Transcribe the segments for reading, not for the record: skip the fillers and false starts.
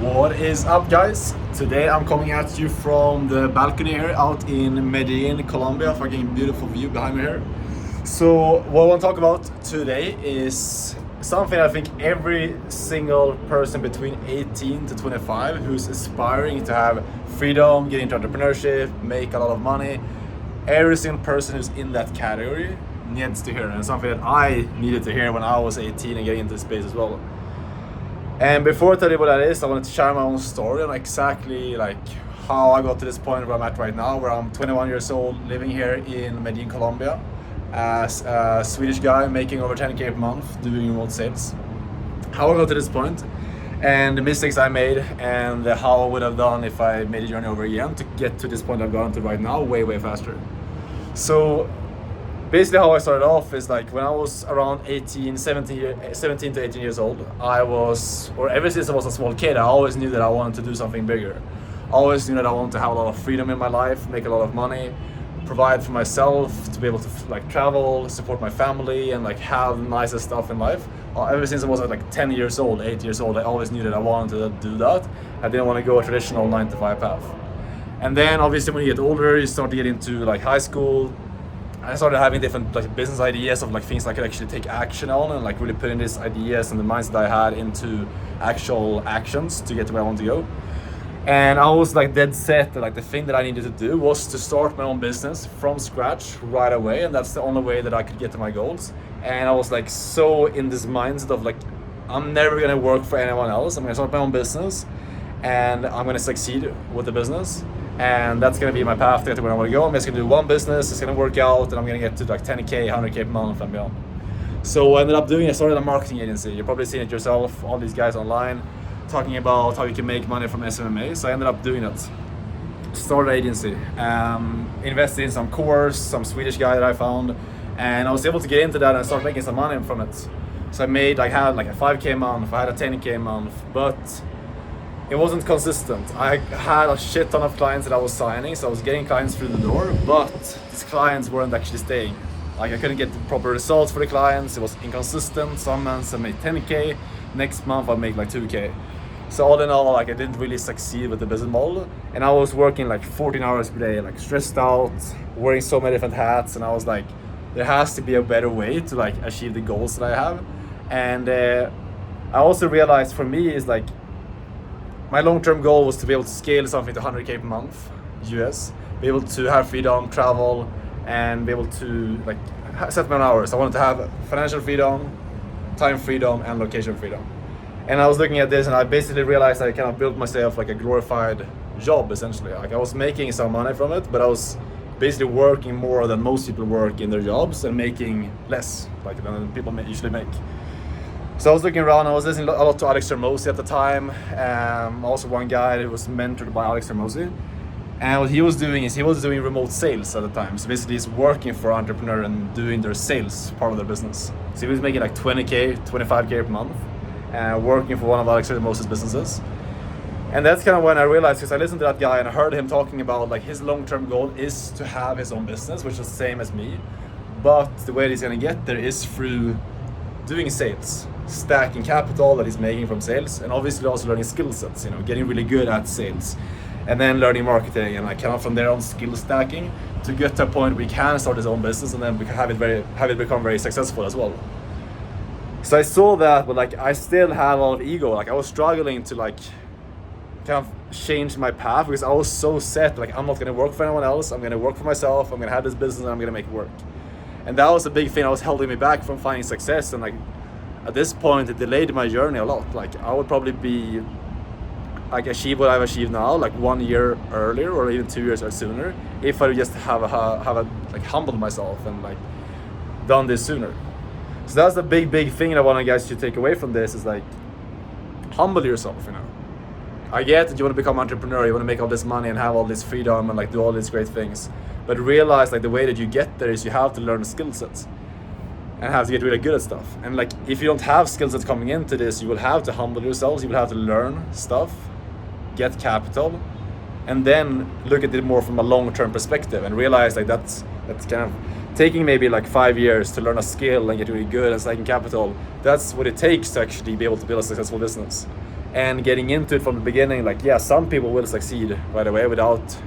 What is up, guys? Today I'm coming at you from the balcony here out in Medellin, Colombia. Fucking beautiful view behind me here. So what I want to talk about today is something I think every single person between 18 to 25 who's aspiring to have freedom, get into entrepreneurship, make a lot of money, every single person who's in that category needs to hear, and something that I needed to hear when I was 18 and getting into this space as well. And before I tell you what that is, I wanted to share my own story on exactly like how I got to this point where I'm at right now, where I'm 21 years old, living here in Medellin, Colombia, as a Swedish guy making over 10k per month doing remote sales. How I got to this point, and the mistakes I made, and how I would have done if I made a journey over again to get to this point I've gotten to right now, way faster. So basically how I started off is like when I was around 17 to 18 years old, ever since I was a small kid, I always knew that I wanted to do something bigger. I always knew that I wanted to have a lot of freedom in my life, make a lot of money, provide for myself, to be able to like travel, support my family, and like have nicer stuff in life. Ever since I was like 10 years old, 8 years old, I always knew that I wanted to do that. I didn't want to go a traditional 9 to 5 path. And then obviously when you get older, you start to get into like high school. I started having different like business ideas of like things I could actually take action on, and like really putting these ideas and the mindset I had into actual actions to get to where I want to go. And I was like dead set that like the thing that I needed to do was to start my own business from scratch right away, and that's the only way that I could get to my goals. And I was like so in this mindset of like, I'm never gonna work for anyone else. I'm gonna start my own business and I'm gonna succeed with the business. And that's gonna be my path to get to where I want to go. I'm just gonna do one business, it's gonna work out, and I'm gonna get to like 10k, 100k per month and beyond. So what I ended up doing, I started a marketing agency. You've probably seen it yourself, all these guys online talking about how you can make money from SMMA. So I ended up doing that. Started an agency, invested in some course, some Swedish guy that I found, and I was able to get into that and start making some money from it. So I had like a 5k a month, I had a 10k a month, but it wasn't consistent. I had a shit ton of clients that I was signing, so I was getting clients through the door, but these clients weren't actually staying. Like I couldn't get the proper results for the clients, it was inconsistent. Some months I made 10k, next month I make like 2k. So all in all, like I didn't really succeed with the business model, and I was working like 14 hours per day, like stressed out, wearing so many different hats, and I was like, there has to be a better way to like achieve the goals that I have. And I also realized for me is like, my long-term goal was to be able to scale something to 100k per month, US, be able to have freedom, travel, and be able to like set my own hours. I wanted to have financial freedom, time freedom, and location freedom. And I was looking at this and I basically realized I kind of built myself like a glorified job essentially. Like I was making some money from it, but I was basically working more than most people work in their jobs and making less like than people usually make. So I was looking around, I was listening a lot to Alex Hormozi at the time. Also one guy that was mentored by Alex Hormozi. And what he was doing is he was doing remote sales at the time. So basically he's working for an entrepreneur and doing their sales part of their business. So he was making like 20k, 25k per month, working for one of Alex Hormozi's businesses. And that's kind of when I realized, because I listened to that guy and I heard him talking about like his long-term goal is to have his own business, which is the same as me. But the way he's gonna get there is through doing sales, stacking capital that he's making from sales, and obviously also learning skill sets, you know, getting really good at sales, and then learning marketing, and like kind of from there on skill stacking to get to a point where we can start his own business and then we can have it become very successful as well. So I saw that, but like I still had a lot of ego. Like I was struggling to like kind of change my path because I was so set, like I'm not gonna work for anyone else, I'm gonna work for myself, I'm gonna have this business and I'm gonna make it work. And that was a big thing that was holding me back from finding success. And like at this point it delayed my journey a lot. Like I would probably be like achieve what I've achieved now like 1 year earlier or even 2 years or sooner if I just have like humbled myself and like done this sooner. So that's the big thing that I want you guys to take away from this is like humble yourself, you know. I get that you want to become an entrepreneur, you want to make all this money and have all this freedom and like do all these great things, but realize like the way that you get there is you have to learn the skill sets and have to get really good at stuff. And like if you don't have skill sets coming into this, you will have to humble yourselves, you will have to learn stuff, get capital, and then look at it more from a long-term perspective and realize like that's kind of taking maybe like 5 years to learn a skill and get really good at stacking capital. That's what it takes to actually be able to build a successful business. and getting into it from the beginning. Like, yeah, some people will succeed right away without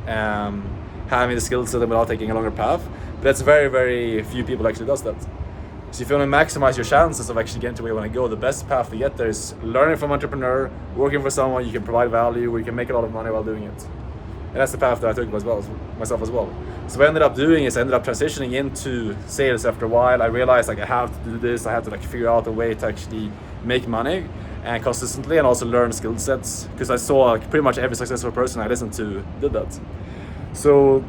having the skill set and without taking a longer path, but that's very, very few people actually does that. So if you want to maximize your chances of actually getting to where you want to go, the best path to get there is learning from an entrepreneur, working for someone you can provide value, where you can make a lot of money while doing it. And that's the path that I took myself as well. So what I ended up doing is I ended up transitioning into sales after a while. I realized like I have to do this, I have to like figure out a way to actually make money and consistently, and also learn skill sets, because I saw like pretty much every successful person I listened to did that. So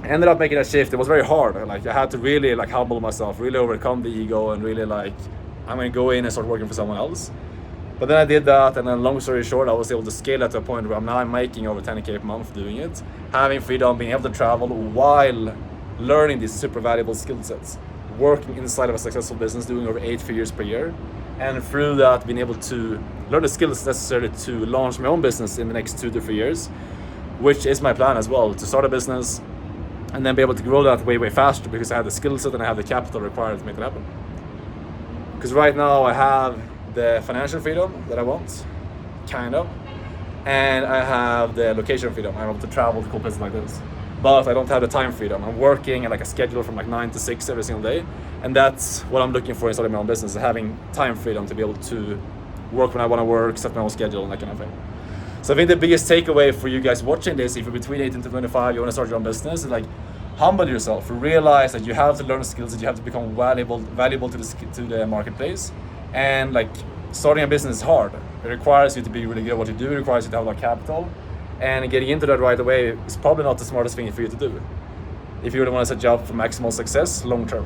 I ended up making that shift. It was very hard. Like I had to really like humble myself, really overcome the ego, and really like, I'm gonna go in and start working for someone else. But then I did that, and then long story short, I was able to scale that to a point where I'm making over 10K per month doing it, having freedom, being able to travel while learning these super valuable skill sets, working inside of a successful business, doing over 8 figures per year, and through that being able to learn the skills necessary to launch my own business in the next 2 to 3 years, which is my plan as well, to start a business and then be able to grow that way faster, because I have the skill set and I have the capital required to make it happen. Because right now I have the financial freedom that I want, kind of, and I have the location freedom. I'm able to travel to cool places like this, but I don't have the time freedom. I'm working at like a schedule from like 9 to 6 every single day, and that's what I'm looking for in starting my own business, having time freedom to be able to work when I want to work, set my own schedule, and that kind of thing. So I think the biggest takeaway for you guys watching this, if you're between 18 to 25, you want to start your own business, is like, humble yourself, realize that you have to learn the skills, that you have to become valuable to the marketplace. And like, starting a business is hard. It requires you to be really good at what you do. It requires you to have a lot of capital, and getting into that right away is probably not the smartest thing for you to do if you really want to set you up for maximal success long term.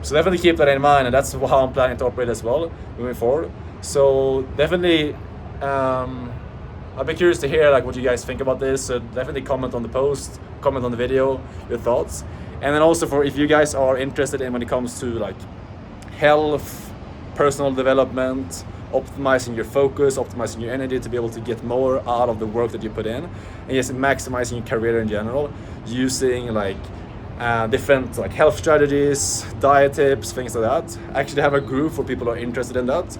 So definitely keep that in mind, and that's how I'm planning to operate as well moving forward. So definitely, I'd be curious to hear like what you guys think about this. So definitely comment on the post, comment on the video, your thoughts. And then also, for if you guys are interested in when it comes to like health, personal development, optimizing your focus, optimizing your energy to be able to get more out of the work that you put in, and just maximizing your career in general, using like different like health strategies, diet tips, things like that. I actually have a group for people who are interested in that.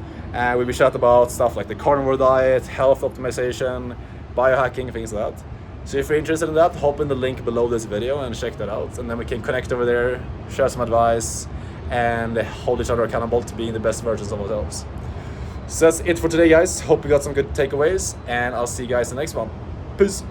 We chat about stuff like the carnivore diet, health optimization, biohacking, things like that. So if you're interested in that, hop in the link below this video and check that out, and then we can connect over there, share some advice, and hold each other accountable to being the best versions of ourselves. So that's it for today, guys. Hope you got some good takeaways, and I'll see you guys in the next one. Peace.